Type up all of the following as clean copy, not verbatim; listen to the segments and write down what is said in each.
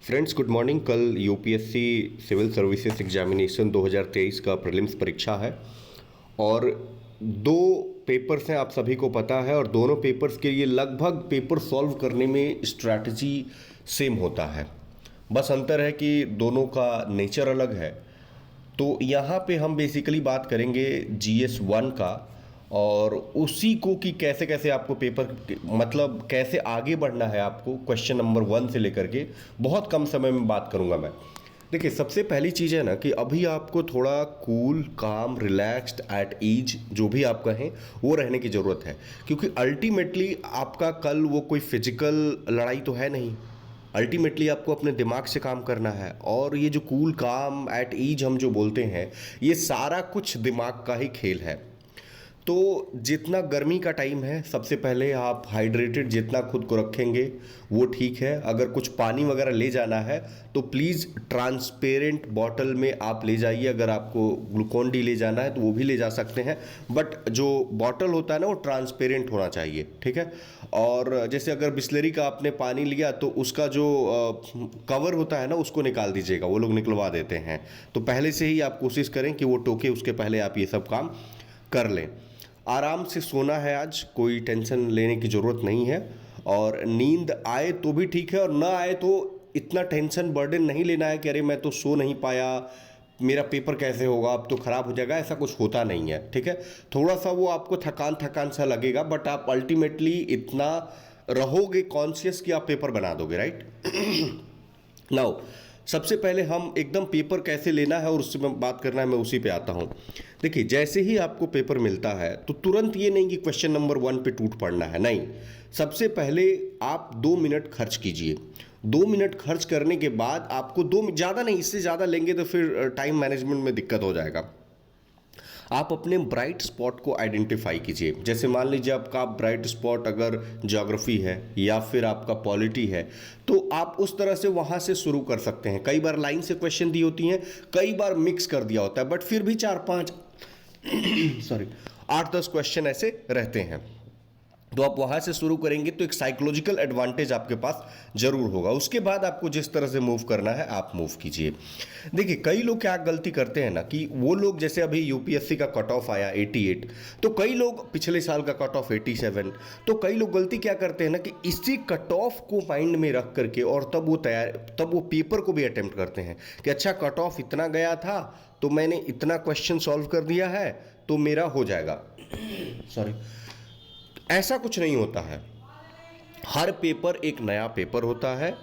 Friends good morning. कल UPSC civil services examination 2023 का prelims परीक्षा है और दो पेपर्स हैं, आप सभी को पता है। और दोनों पेपर्स के लिए लगभग पेपर सॉल्व करने में स्ट्रैटेजी सेम होता है, बस अंतर है कि दोनों का नेचर अलग है। तो यहाँ पे हम बेसिकली बात करेंगे GS1 का और उसी को कि कैसे कैसे आपको पेपर मतलब कैसे आगे बढ़ना है आपको क्वेश्चन नंबर 1 से लेकर के बहुत कम समय में बात करूँगा मैं। देखिए, सबसे पहली चीज़ है ना कि अभी आपको थोड़ा कूल काम रिलैक्स्ड एट ईज जो भी आप कहें वो रहने की ज़रूरत है, क्योंकि अल्टीमेटली आपका कल वो कोई फिजिकल लड़ाई तो है नहीं। अल्टीमेटली आपको अपने दिमाग से काम करना है और ये जो कूल काम एट ईज हम जो बोलते हैं ये सारा कुछ दिमाग का ही खेल है। तो जितना गर्मी का टाइम है, सबसे पहले आप हाइड्रेटेड जितना खुद को रखेंगे वो ठीक है। अगर कुछ पानी वगैरह ले जाना है तो प्लीज़ ट्रांसपेरेंट बॉटल में आप ले जाइए। अगर आपको ग्लूकॉन डी ले जाना है तो वो भी ले जा सकते हैं, बट जो बॉटल होता है ना वो ट्रांसपेरेंट होना चाहिए, ठीक है। और जैसे अगर बिस्लरी का आपने पानी लिया तो उसका जो कवर होता है ना उसको निकाल दीजिएगा, वो लोग निकलवा देते हैं। तो पहले से ही आप कोशिश करें कि वो टोके उसके पहले आप ये सब काम कर लें। आराम से सोना है, आज कोई टेंशन लेने की ज़रूरत नहीं है। और नींद आए तो भी ठीक है और ना आए तो इतना टेंशन बर्डन नहीं लेना है कि अरे मैं तो सो नहीं पाया, मेरा पेपर कैसे होगा, अब तो ख़राब हो जाएगा। ऐसा कुछ होता नहीं है, ठीक है। थोड़ा सा वो आपको थकान थकान सा लगेगा, बट आप अल्टीमेटली इतना रहोगे कॉन्शियस कि आप पेपर बना दोगे, राइट। नाउ सबसे पहले हम एकदम पेपर कैसे लेना है और उससे मैं बात करना है, मैं उसी पे आता हूँ। देखिए, जैसे ही आपको पेपर मिलता है तो तुरंत ये नहीं कि क्वेश्चन नंबर 1 पे टूट पड़ना है, नहीं। सबसे पहले आप 2 मिनट खर्च कीजिए। 2 मिनट खर्च करने के बाद आपको ज़्यादा नहीं, इससे ज़्यादा लेंगे तो फिर टाइम मैनेजमेंट में दिक्कत हो जाएगा। आप अपने ब्राइट स्पॉट को आइडेंटिफाई कीजिए। जैसे मान लीजिए आपका ब्राइट स्पॉट अगर ज्योग्राफी है या फिर आपका पॉलिटी है तो आप उस तरह से वहाँ से शुरू कर सकते हैं। कई बार लाइन से क्वेश्चन दी होती हैं, कई बार मिक्स कर दिया होता है, बट फिर भी 4-5 सॉरी 8-10 क्वेश्चन ऐसे रहते हैं। तो आप वहाँ से शुरू करेंगे तो एक साइकोलॉजिकल एडवांटेज आपके पास जरूर होगा। उसके बाद आपको जिस तरह से मूव करना है आप मूव कीजिए। देखिए, कई लोग क्या गलती करते हैं ना कि वो लोग, जैसे अभी यूपीएससी का कट ऑफ आया 88, तो कई लोग पिछले साल का कट ऑफ 87, तो कई लोग गलती क्या करते हैं ना कि इसी कट ऑफ को माइंड में रख करके और तब वो पेपर को भी अटेम्प्ट करते हैं कि अच्छा कट ऑफ इतना गया था तो मैंने इतना क्वेश्चन सॉल्व कर दिया है तो मेरा हो जाएगा। सॉरी, ऐसा कुछ नहीं होता है। हर पेपर एक नया पेपर होता है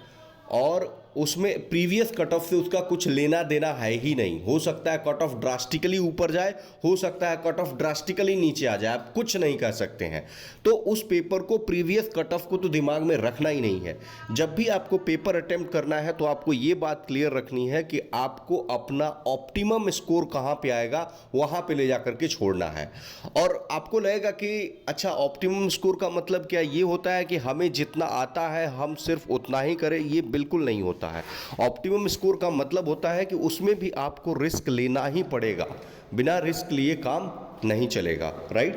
और उसमें प्रीवियस कट ऑफ से उसका कुछ लेना देना है ही नहीं। हो सकता है कट ऑफ ड्रास्टिकली ऊपर जाए, हो सकता है कट ऑफ ड्रास्टिकली नीचे आ जाए, आप कुछ नहीं कर सकते हैं। तो उस पेपर को, प्रीवियस कट ऑफ को तो दिमाग में रखना ही नहीं है। जब भी आपको पेपर अटेम्प्ट करना है तो आपको ये बात क्लियर रखनी है कि आपको अपना ऑप्टिमम स्कोर कहाँ पे आएगा वहाँ पे ले जा करके छोड़ना है। और आपको लगेगा कि अच्छा ऑप्टिमम स्कोर का मतलब क्या ये होता है कि हमें जितना आता है हम सिर्फ उतना ही करें, ये बिल्कुल नहीं होता है। ऑप्टिमम स्कोर का मतलब होता है कि उसमें भी आपको रिस्क लेना ही पड़ेगा, बिना रिस्क लिए काम नहीं चलेगा, राइट।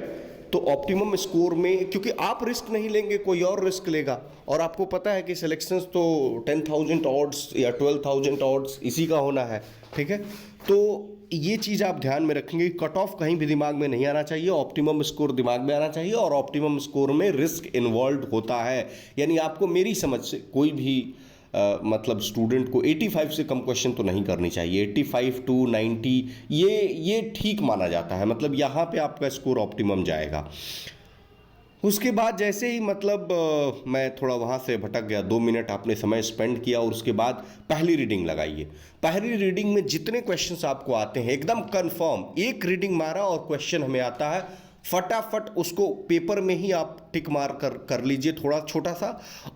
तो ऑप्टिमम स्कोर में क्योंकि आप रिस्क नहीं लेंगे, कोई और रिस्क लेगा। और आपको पता है कि सिलेक्शंस तो 10,000 ऑड्स या 12,000 ऑड्स इसी का होना है, ठीक है। तो ये चीज़ आप ध्यान में रखेंगे, कट ऑफ कहीं भी दिमाग में नहीं आना चाहिए, ऑप्टिमम स्कोर दिमाग में आना चाहिए। और ऑप्टिमम स्कोर में रिस्क इन्वॉल्व होता है, यानी आपको मेरी समझ से कोई भी मतलब स्टूडेंट को 85 से कम क्वेश्चन तो नहीं करनी चाहिए। 85 to 90 ये ठीक माना जाता है, मतलब यहाँ पे आपका स्कोर ऑप्टिमम जाएगा। उसके बाद जैसे ही मतलब मैं थोड़ा वहाँ से भटक गया, 2 मिनट आपने समय स्पेंड किया और उसके बाद पहली रीडिंग लगाइए। पहली रीडिंग में जितने क्वेश्चंस आपको आते हैं एकदम कंफर्म, एक रीडिंग मारा और क्वेश्चन हमें आता है, फटाफट उसको पेपर में ही आप टिक मार कर लीजिए थोड़ा छोटा सा।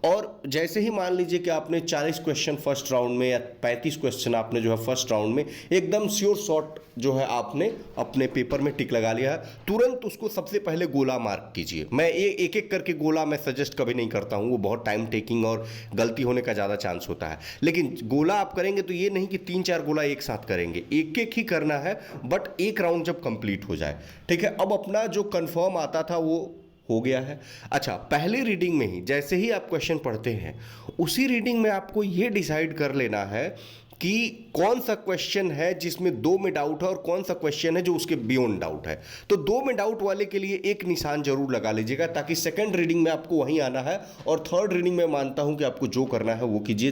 और जैसे ही मान लीजिए कि आपने 40 क्वेश्चन फर्स्ट राउंड में या 35 क्वेश्चन आपने जो है फर्स्ट राउंड में एकदम श्योर शॉट जो है आपने अपने पेपर में टिक लगा लिया है, तुरंत उसको सबसे पहले गोला मार्क कीजिए। मैं एक एक करके गोला मैं सजेस्ट कभी नहीं करता हूँ, वो बहुत टाइम टेकिंग और गलती होने का ज़्यादा चांस होता है। लेकिन गोला आप करेंगे तो ये नहीं कि 3-4 गोला एक साथ करेंगे, एक एक ही करना है, बट एक राउंड जब कंप्लीट हो जाए, ठीक है। अब अपना जो कंफर्म आता था वो हो गया है। अच्छा, पहली रीडिंग में ही जैसे ही आप क्वेश्चन पढ़ते हैं, उसी रीडिंग में आपको ये डिसाइड कर लेना है कि कौन सा क्वेश्चन है जिसमें 2 में डाउट है और कौन सा क्वेश्चन है जो उसके बियॉन्ड डाउट है। तो 2 में डाउट वाले के लिए एक निशान जरूर लगा लीजिएगा, ताकि सेकंड रीडिंग में आपको वहीं आना है, और थर्ड रीडिंग में मानता हूं कि आपको जो करना है वो कीजिए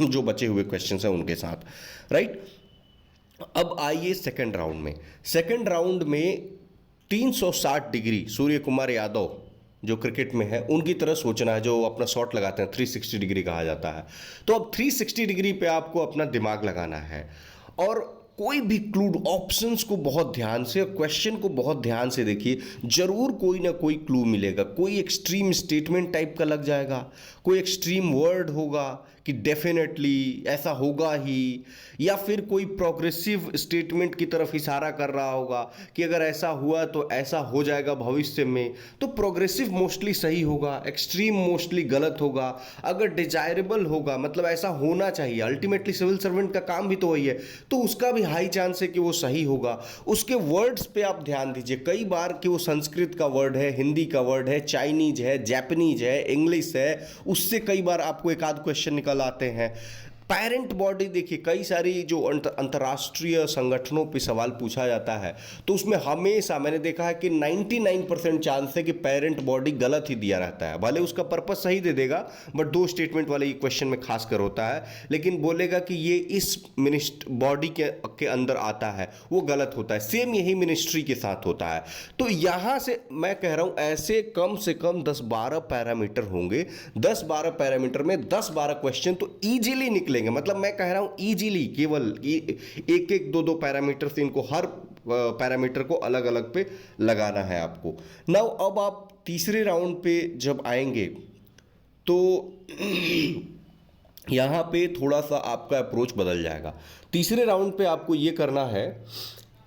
जो बचे हुए क्वेश्चन हैं उनके साथ, राइट। अब आइए सेकंड राउंड में। सेकंड राउंड में 360 डिग्री सूर्य कुमार यादव जो क्रिकेट में है उनकी तरह सोचना है, जो अपना शॉट लगाते हैं 360 डिग्री कहा जाता है। तो अब 360 डिग्री पे आपको अपना दिमाग लगाना है, और कोई भी क्लू, ऑप्शंस को बहुत ध्यान से, क्वेश्चन को बहुत ध्यान से देखिए, जरूर कोई ना कोई क्लू मिलेगा। कोई एक्सट्रीम स्टेटमेंट टाइप का लग जाएगा, कोई एक्सट्रीम वर्ड होगा कि डेफिनेटली ऐसा होगा ही, या फिर कोई प्रोग्रेसिव स्टेटमेंट की तरफ इशारा कर रहा होगा कि अगर ऐसा हुआ तो ऐसा हो जाएगा भविष्य में। तो प्रोग्रेसिव मोस्टली सही होगा, एक्सट्रीम मोस्टली गलत होगा। अगर डिजायरेबल होगा, मतलब ऐसा होना चाहिए, अल्टीमेटली सिविल सर्वेंट का काम भी तो वही है, तो उसका भी हाई चांस है कि वो सही होगा। उसके वर्ड्स पे आप ध्यान दीजिए, कई बार कि वो संस्कृत का वर्ड है, हिंदी का वर्ड है, चाइनीज है, जापानीज है, इंग्लिश है, उससे कई बार आपको एक आध क्वेश्चन निकल आते हैं। पेरेंट बॉडी देखिए, कई सारी जो अंतर्राष्ट्रीय संगठनों पे सवाल पूछा जाता है, तो उसमें हमेशा मैंने देखा है कि 99% चांस है कि पेरेंट बॉडी गलत ही दिया रहता है। भले उसका पर्पस सही दे देगा, बट 2 स्टेटमेंट वाले क्वेश्चन में खासकर होता है, लेकिन बोलेगा कि ये इस बॉडी के अंदर आता है, वो गलत होता है। सेम यही मिनिस्ट्री के साथ होता है। तो यहां से मैं कह रहा हूं ऐसे कम से कम 10-12 पैरामीटर होंगे। 10-12 पैरामीटर में 10-12 क्वेश्चन तो ईजिली निकले। मतलब मैं कह रहा हूं इजीली, केवल एक एक 2-2 पैरामीटर से इनको, हर पैरामीटर को अलग अलग पे लगाना है आपको। नाउ अब आप तीसरे राउंड पे जब आएंगे तो यहां पे थोड़ा सा आपका अप्रोच बदल जाएगा। तीसरे राउंड पे आपको ये करना है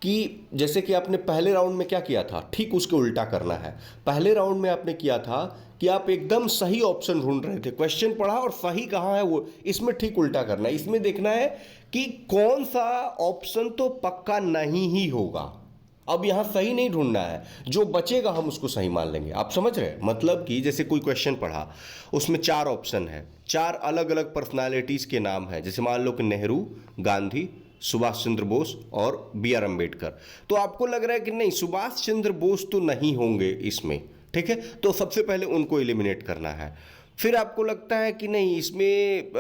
कि जैसे कि आपने पहले राउंड में क्या किया था, ठीक उसके उल्टा करना है। पहले राउंड में आपने किया था कि आप एकदम सही ऑप्शन ढूंढ रहे थे, क्वेश्चन पढ़ा और सही कहाँ है वो, इसमें ठीक उल्टा करना है। इसमें देखना है कि कौन सा ऑप्शन तो पक्का नहीं ही होगा। अब यहां सही नहीं ढूंढना है, जो बचेगा हम उसको सही मान लेंगे। आप समझ रहे हैं? मतलब कि जैसे कोई क्वेश्चन पढ़ा, उसमें 4 ऑप्शन है, 4 अलग अलग पर्सनालिटीज के नाम है, जैसे मान लो कि नेहरू, गांधी, सुभाष चंद्र बोस और B.R. अम्बेडकर। तो आपको लग रहा है कि नहीं, सुभाष चंद्र बोस तो नहीं होंगे इसमें, ठीक है, तो सबसे पहले उनको एलिमिनेट करना है। फिर आपको लगता है कि नहीं, इसमें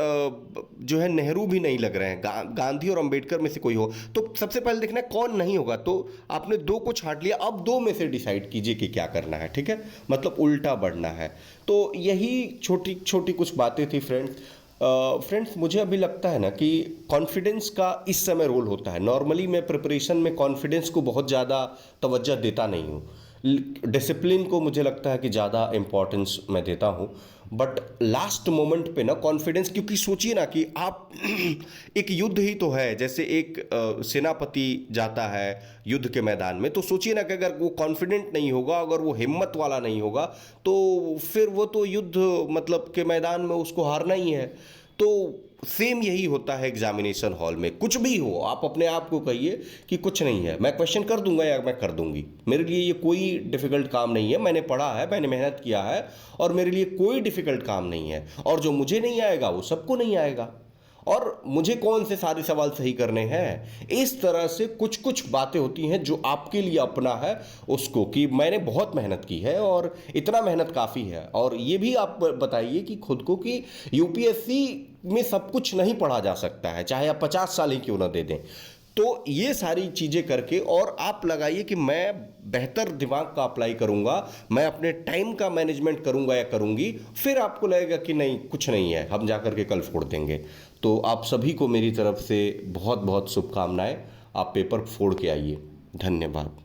जो है नेहरू भी नहीं लग रहे हैं, गांधी और अंबेडकर में से कोई हो, तो सबसे पहले देखना है कौन नहीं होगा। तो आपने 2 को छांट लिया, अब 2 में से डिसाइड कीजिए कि क्या करना है, ठीक है, मतलब उल्टा बढ़ना है। तो यही छोटी छोटी कुछ बातें थी फ्रेंड्स। मुझे अभी लगता है ना कि कॉन्फिडेंस का इस समय रोल होता है। नॉर्मली मैं प्रिपरेशन में कॉन्फिडेंस को बहुत ज़्यादा तवज्जो देता नहीं हूँ, डिसिप्लिन को मुझे लगता है कि ज़्यादा इंपॉर्टेंस मैं देता हूँ, बट लास्ट मोमेंट पे ना कॉन्फिडेंस, क्योंकि सोचिए ना कि आप एक युद्ध ही तो है, जैसे एक सेनापति जाता है युद्ध के मैदान में, तो सोचिए ना कि अगर वो कॉन्फिडेंट नहीं होगा, अगर वो हिम्मत वाला नहीं होगा, तो फिर वो तो युद्ध मतलब के मैदान में उसको हारना ही है। तो सेम यही होता है एग्जामिनेशन हॉल में। कुछ भी हो, आप अपने आप को कहिए कि कुछ नहीं है, मैं क्वेश्चन कर दूंगा या मैं कर दूंगी, मेरे लिए ये कोई डिफिकल्ट काम नहीं है, मैंने पढ़ा है, मैंने मेहनत किया है, और मेरे लिए कोई डिफिकल्ट काम नहीं है, और जो मुझे नहीं आएगा वो सबको नहीं आएगा, और मुझे कौन से सारे सवाल सही करने हैं। इस तरह से कुछ कुछ बातें होती हैं जो आपके लिए अपना है उसको, कि मैंने बहुत मेहनत की है और इतना मेहनत काफ़ी है। और ये भी आप बताइए कि खुद को कि यूपीएससी में सब कुछ नहीं पढ़ा जा सकता है, चाहे आप 50 साल ही क्यों ना दे दें। तो ये सारी चीज़ें करके और आप लगाइए कि मैं बेहतर दिमाग का अप्लाई करूंगा, मैं अपने टाइम का मैनेजमेंट करूंगा या करूंगी, फिर आपको लगेगा कि नहीं कुछ नहीं है, हम जाकर के कल फोड़ देंगे। तो आप सभी को मेरी तरफ से बहुत बहुत शुभकामनाएं। आप पेपर फोड़ के आइए। धन्यवाद।